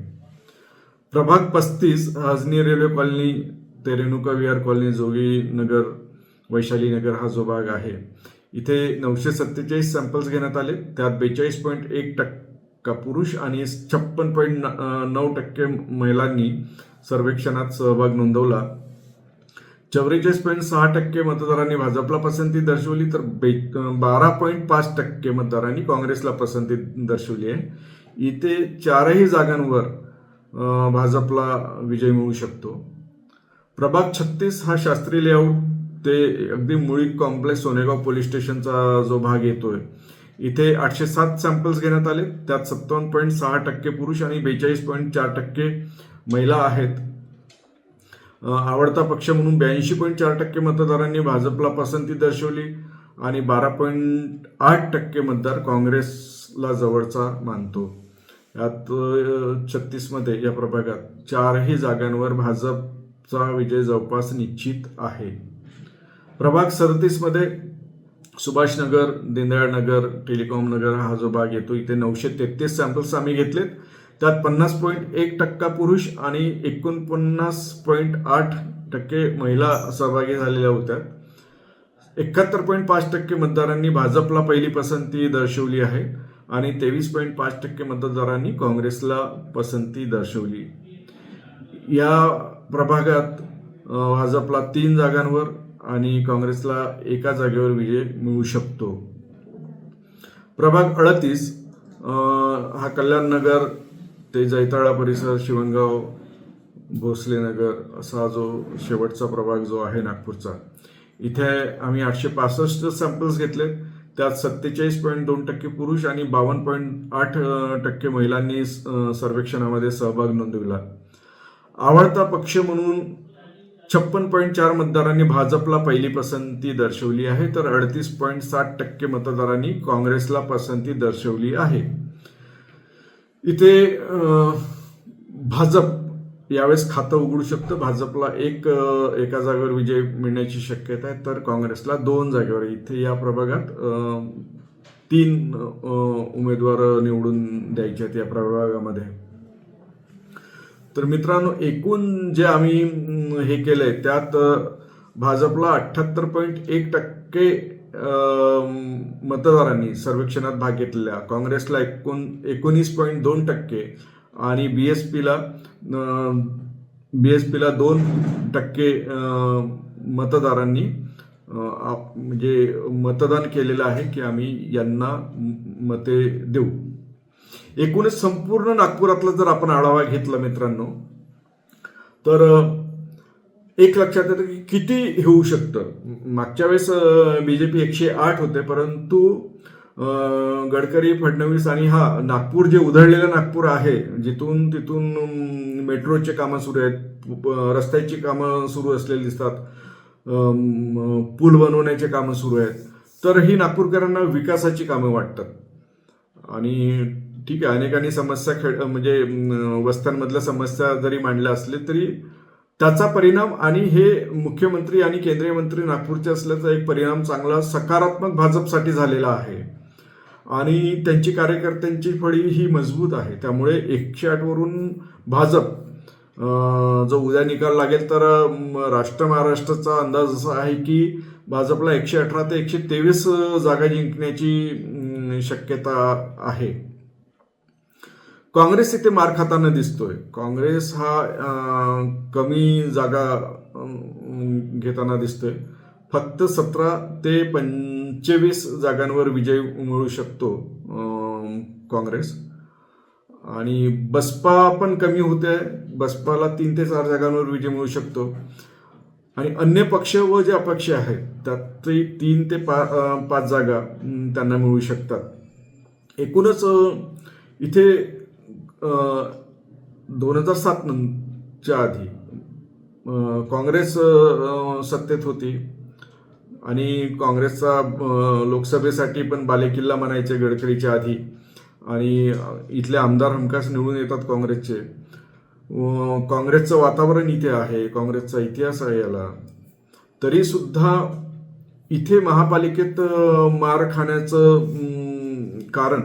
प्रभाग 35 हजनी रेल्वे कॉलनी ते रेणुका विहार कॉलनी, जोगी नगर, वैशाली नगर हा जो भाग आहे, इथे 947 सॅम्पल्स घेण्यात आले. त्यात 42.1% पुरुष आणि 56.9% महिलांनी सर्वेक्षणात सहभाग नोंदवला. 44.6% मतदारांनी भाजपला पसंती दर्शवली, तर 12.5% मतदारांनी काँग्रेसला पसंती दर्शवली आहे. इथे 4ही जागांवर भाजपला विजय मिळू शकतो. प्रभाग 36 हा शास्त्री लेआउट ते अगदी मुळी कॉम्प्लेक्स सोनेगाव पोलीस स्टेशनचा जो भाग येतोय, इथे 807 सॅम्पल्स घेण्यात आले. त्यात 57.6% पुरुष आणि 42.4% महिला आहेत. आवडता पक्ष म्हणून 82.4% मतदारांनी भाजपला पसंती दर्शवली आणि 12.8% मतदार काँग्रेसला जवळचा मानतो. यात 36 मध्ये या प्रभागात 4ही जागांवर भाजपचा विजय जवळपास निश्चित आहे. प्रभाग 37 मध्ये सुभाषनगर, दीनदयाळ नगर, टेलिकॉम नगर हा जो भाग येतो, इथे 933 सॅम्पल्स आम्ही घेतलेत. त्यात 50.1% पुरुष आणि 49.8% महिला सहभागी झालेल्या होत्या. 71.5% मतदारांनी भाजपला पहिली पसंती दर्शवली आहे आणि 23.5% मतदारांनी काँग्रेसला पसंती दर्शवली. या प्रभागात भाजपला 3 जागांवर आणि काँग्रेसला 1 जागेवर विजय मिळू शकतो. प्रभाग 38 हा कल्याण नगर ते जैताळा परिसर, शिवणगाव, भोसले नगर असा जो शेवटचा प्रभाग जो आहे नागपूरचा, इथे आम्ही 865 सॅम्पल्स घेतले. त्यात 47.2% पुरुष आणि 52.8% महिलांनी सर्वेक्षणामध्ये सहभाग नोंदविला. आवडता पक्ष म्हणून 56.4% मतदारांनी भाजपला पहिली पसंती दर्शवली आहे, तर 38.7% मतदारांनी काँग्रेसला पसंती दर्शवली आहे. इथे भाजप यावेळेस खातं उघडू शकतं. भाजपला 1 जागेवर विजय मिळण्याची शक्यता आहे, तर काँग्रेसला 2 जागेवर. इथे या प्रभागात 3 उमेदवार निवडून द्यायचे आहेत या प्रभागामध्ये. तर मित्रांनो, एकूण जे आम्ही हे केलंय त्यात भाजपला 78.1% मतदारांनी सर्वेक्षणात भाग घेतलेला, काँग्रेसला 19.2% आणि बीएसपीला 2% मतदारांनी म्हणजे मतदान केलेलं आहे की आम्ही यांना मते देऊ. एकूणच संपूर्ण नागपुरातला जर आपण आढावा घेतला मित्रांनो, तर एक लक्षात येतं की किती होऊ शकतं. मागच्या वेळेस बीजेपी 108 होते, परंतु गडकरी, फडणवीस आणि नागपूर जे उधळलेलं नागपूर आहे, जिथून तिथून मेट्रोचे कामं सुरू आहेत, रस्त्याची कामं सुरू असलेली दिसतात, पूल बनवण्याचे कामं सुरू आहेत, तर ही नागपूरकरांना विकासाची कामं वाटतात आणि ठीक आहे, अनेकांनी समस्या म्हणजे वस्त्यांमधल्या समस्या जरी मांडल्या असले तरी त्याचा परिणाम आणि हे मुख्यमंत्री आणि केंद्रीय मंत्री नागपूरचे असल्याचा एक परिणाम चांगला सकारात्मक भाजपसाठी झालेला आहे आणि त्यांची कार्यकर्त्यांची फळी ही मजबूत आहे. त्यामुळे 108 वरून भाजप जो उद्या निकाल लागेल तर राष्ट्र महाराष्ट्राचा अंदाज असा आहे की भाजपला 118 ते 123 जागा जिंकण्याची शक्यता आहे. काँग्रेस इथे मार खाताना दिसतोय. काँग्रेस हा कमी जागा घेताना दिसतोय. फक्त 17 ते 25 जागांवर विजय मिळू शकतो काँग्रेस आणि बसपा पण कमी होते. बसपाला 3 ते 4 जागांवर विजय मिळू शकतो आणि अन्य पक्ष व जे अपक्ष आहेत त्यातही 3 ते 5 जागा त्यांना मिळू शकतात. एकूणच इथे 2007च्या आधी काँग्रेस सत्तेत होती आणि काँग्रेसचा लोकसभेसाठी पण बालेकिल्ला म्हणायचे गडकरीच्या आधी आणि इथले आमदार हमखास निवडून येतात काँग्रेसचे. काँग्रेसचं वातावरण इथे आहे, काँग्रेसचा इतिहास आहे याला. तरी सुद्धा इथे महापालिकेत मार खाण्याचं कारण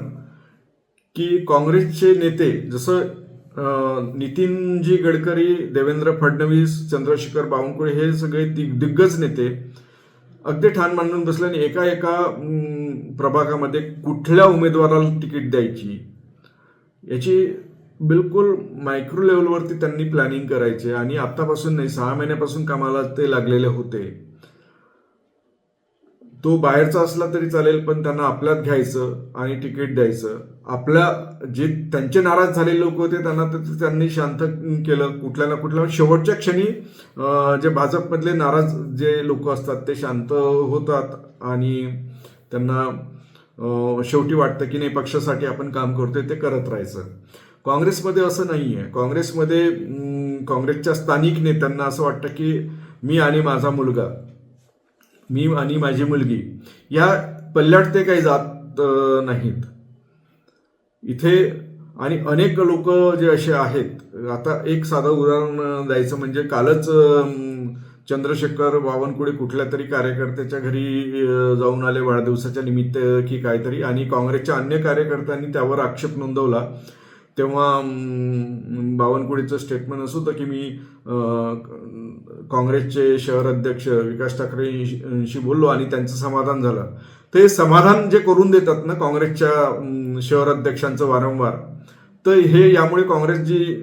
की काँग्रेसचे नेते जसं नितीनजी गडकरी, देवेंद्र फडणवीस, चंद्रशेखर बावनकुळे हे सगळे दिग्गज नेते अगदी ठाण मांडून बसले आणि एका प्रभागामध्ये कुठल्या उमेदवाराला तिकीट द्यायची याची बिलकुल मायक्रो लेवलवरती त्यांनी प्लॅनिंग करायचे आणि आत्तापासून नाही 6 महिन्यापासून कामाला ते लागलेले होते. तो बाहेरचा असला तरी चालेल पण त्यांना आपल्यात घ्यायचं आणि तिकीट द्यायचं. आपल्या जे त्यांचे नाराज झालेले लोक होते त्यांनी शांत केलं. कुठल्या ना कुठल्या शेवटच्या क्षणी जे भाजपमधले नाराज जे लोक असतात ते शांत होतात आणि त्यांना शेवटी वाटतं की नाही पक्षासाठी आपण काम करतोय ते करत राहायचं. काँग्रेसमध्ये असं नाही आहे. काँग्रेसमध्ये काँग्रेसच्या स्थानिक नेत्यांना असं वाटतं की मी आणि माझा मुलगा, मी आणि माझी मुलगी या पल्ल्यात ते काही जात नाहीत इथे. आणि अनेक लोक जे असे आहेत, आता एक साधं उदाहरण द्यायचं म्हणजे कालच चंद्रशेखर बावनकुळे कुठल्या तरी कार्यकर्त्याच्या घरी जाऊन आले वाढदिवसाच्या निमित्त की काहीतरी आणि काँग्रेसच्या अन्य कार्यकर्त्यांनी त्यावर आक्षेप नोंदवला. तेव्हा बावनकुळेचं स्टेटमेंट असं होतं की मी काँग्रेसचे शहर अध्यक्ष विकास ठाकरेंशी बोललो आणि त्यांचं समाधान झालं. ते समाधान जे करून देतात ना काँग्रेसच्या शहर अध्यक्षांचं वारंवार, तर हे यामुळे काँग्रेस जी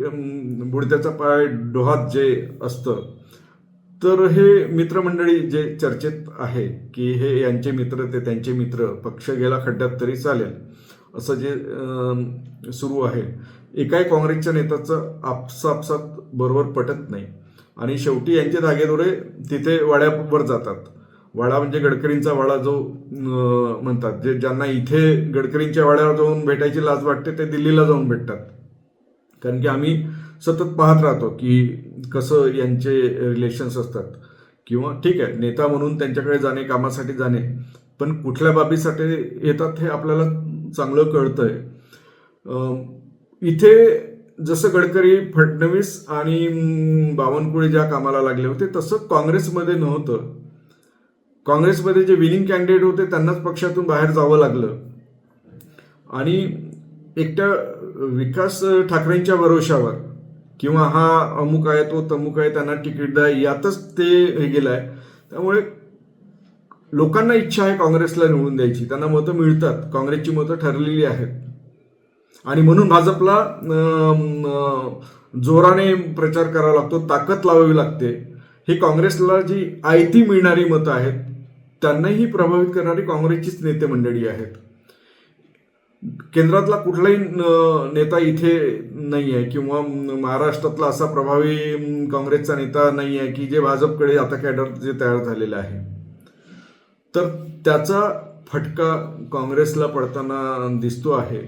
बुडत्याचा पाय डोहात जे असतं तर हे मित्रमंडळी जे चर्चेत आहे की हे यांचे मित्र ते त्यांचे मित्र, पक्ष गेला खड्ड्यात तरी चालेल असं जे सुरू आहे. एकाही काँग्रेसच्या नेत्याचं आपसात बरोबर पटत नाही आणि शेवटी यांचे धागेदोरे तिथे वाड्यावर जातात. वाडा म्हणजे गडकरींचा वाडा जो म्हणतात, जे ज्यांना इथे गडकरींच्या वाड्यावर जाऊन भेटायची लाज वाटते ते दिल्लीला जाऊन भेटतात. कारण की आम्ही सतत पाहत राहतो की कसं यांचे रिलेशन्स असतात. किंवा ठीक आहे नेता म्हणून त्यांच्याकडे जाणे, कामासाठी जाणे, पण कुठल्या बाबीसाठी येतात हे आपल्याला चांगलं कळतंय. इथे जसं गडकरी, फडणवीस आणि बावनकुळे ज्या कामाला लागले होते तसं काँग्रेसमध्ये नव्हतं. काँग्रेसमध्ये जे विनिंग कॅन्डिडेट होते त्यांनाच पक्षातून बाहेर जावं लागलं आणि एकट्या विकास ठाकरेंच्या भरोशावर किंवा हा अमुक आहे तो तमुक आहे त्यांना तिकीट द्या यातच ते हे गेलं आहे. त्यामुळे लोकांना इच्छा आहे काँग्रेसला निवडून द्यायची, त्यांना मतं मिळतात, काँग्रेसची मतं ठरलेली आहेत आणि म्हणून भाजपला जोराने प्रचार करावा लागतो, ताकद लावावी लागते. ही काँग्रेसला जी आयती मिळणारी मतं आहेत त्यांनाही प्रभावित करणारी काँग्रेसचीच नेते मंडळी आहेत. केंद्रातला कुठलाही नेता इथे नाही आहे किंवा महाराष्ट्रातला असा प्रभावी काँग्रेसचा नेता नाही आहे की जे भाजपकडे आता कॅडर जे तयार झालेलं आहे. तर त्याचा फटका काँग्रेसला पडताना दिसतो आहे.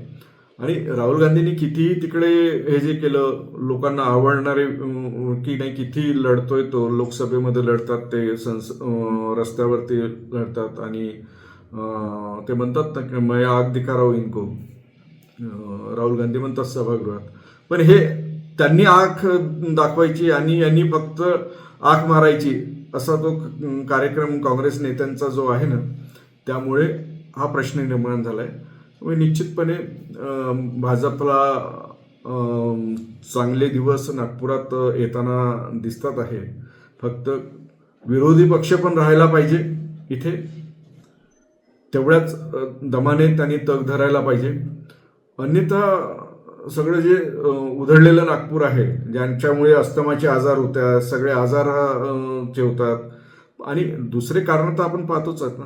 आणि राहुल गांधींनी कितीही तिकडे हे जे केलं, लोकांना आवडणारे की नाही, किती लढतोय तो, लोकसभेमध्ये लढतात ते, रस्त्यावरती लढतात आणि ते म्हणतात ना की मैं आग दिखा रहा हूं इनको, राहुल गांधी म्हणतात सभागृहात. पण हे त्यांनी आख दाखवायची आणि यांनी फक्त आख मारायची असा तो कार्यक्रम काँग्रेस नेत्यांचा जो आहे ना, त्यामुळे हा प्रश्न निर्माण झाला आहे. निश्चितपणे भाजपला चांगले दिवस नागपुरात येताना दिसतात आहे. फक्त विरोधी पक्ष पण राहायला पाहिजे इथे, तेवढ्याच दमाने त्यांनी तग धरायला पाहिजे. अन्यथा सगळं जे उधळलेलं नागपूर आहे, ज्यांच्यामुळे अस्थमाचे आजार होतात, सगळे आजार होतात. आणि दुसरे कारण तर आपण पाहतोच आहेत ना,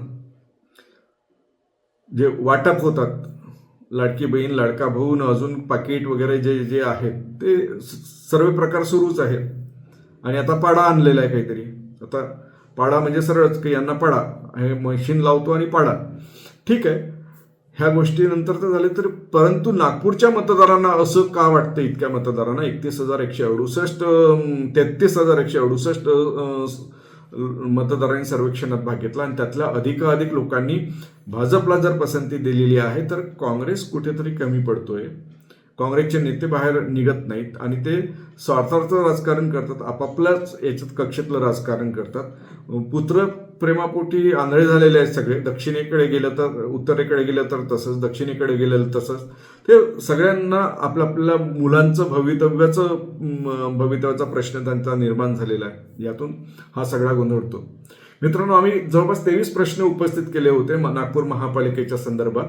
जे वाटप होतात, लाडकी बहीण लाडका भाऊ न अजून पाकिट वगैरे जे जे आहेत ते सर्व प्रकार सुरूच आहेत. आणि आता पाडा आणलेला आहे काहीतरी. आता पाडा म्हणजे सरळच की यांना पाडा, हे मशीन लावतो आणि पाडा. ठीक आहे, ह्या गोष्टी नंतर तर झाले तर, परंतु नागपूरच्या मतदारांना असं का वाटतं, इतक्या मतदारांना 31,168 33,168 मतदारांनी सर्वेक्षणात भाग घेतला आणि त्यातल्या अधिकाधिक लोकांनी भाजपला जर पसंती दिलेली आहे, तर काँग्रेस कुठेतरी कमी पडतोय. काँग्रेसचे नेते बाहेर निघत नाहीत आणि ते स्वार्थाचं राजकारण करतात, आपापल्याच याच्यात कक्षेतलं राजकारण करतात. पुत्र प्रेमापोटी आंधळे झालेले आहेत सगळे. दक्षिणेकडे गेलं तर, उत्तरेकडे गेलं तर तसंच, दक्षिणेकडे गेलं तसंच. ते सगळ्यांना आपल्या मुलांचं भवितव्याचा प्रश्न त्यांचा निर्माण झालेला आहे. यातून हा सगळा गोंधळतो. मित्रांनो, आम्ही जवळपास 23 प्रश्न उपस्थित केले होते नागपूर महापालिकेच्या संदर्भात.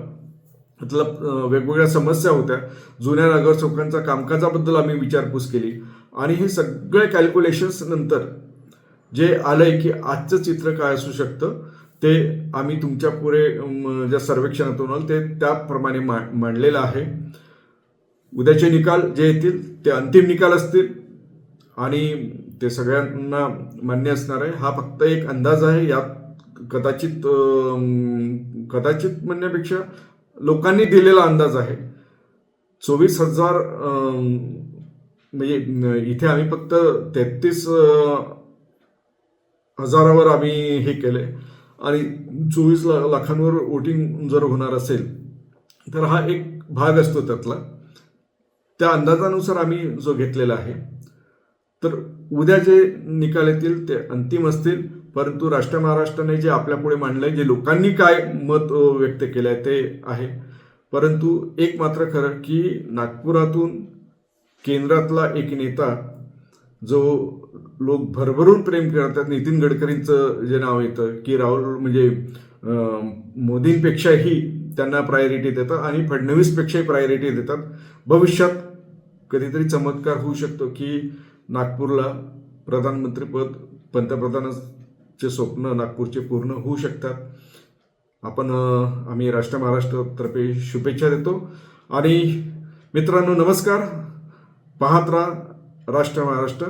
मतलब वेगवेगळ्या समस्या होत्या, जुन्या नगरसेवकांच्या कामकाजाबद्दल आम्ही विचारपूस केली. आणि हे सगळे कॅल्क्युलेशन्स नंतर जे आलंय की आजचं चित्र काय असू शकतं, ते आम्ही तुमच्या पुढे ज्या सर्वेक्षणातून आलं ते त्याप्रमाणे मांडलेलं आहे. उद्याचे निकाल जे येतील ते अंतिम निकाल असतील आणि ते सगळ्यांना मान्य असणार आहे. हा फक्त एक अंदाज आहे. यात कदाचित म्हणण्यापेक्षा लोकांनी दिलेला अंदाज आहे. 24,000 म्हणजे इथे आम्ही फक्त 33,000वर आम्ही हे केले आणि 24 लाखांवर वोटिंग जर होणार असेल तर हा एक भाग असतो त्यातला. त्या अंदाजानुसार आम्ही जो घेतलेला आहे. तर उद्या जे निकाल येतील ते अंतिम असतील, परंतु राष्ट्र महाराष्ट्राने जे आपल्यापुढे मांडलंय, जे लोकांनी काय मत व्यक्त केलंय ते आहे. परंतु एक मात्र खरं की नागपुरातून केंद्रातला एक नेता जो लोक भरभरून प्रेम करतात, नितीन गडकरींचं जे नाव येतं की राहुल म्हणजे मोदींपेक्षाही त्यांना प्रायोरिटी देतात आणि फडणवीसपेक्षाही प्रायोरिटी देतात. भविष्यात कधीतरी चमत्कार होऊ शकतो की नागपूरला प्रधानमंत्रीपद, पंतप्रधानाचे स्वप्न नागपूरचे पूर्ण होऊ शकतात. आम्ही राष्ट्र महाराष्ट्रातर्फे शुभेच्छा देतो. आणि मित्रांनो, नमस्कार. पाहत राहा राष्ट्र महाराष्ट्र.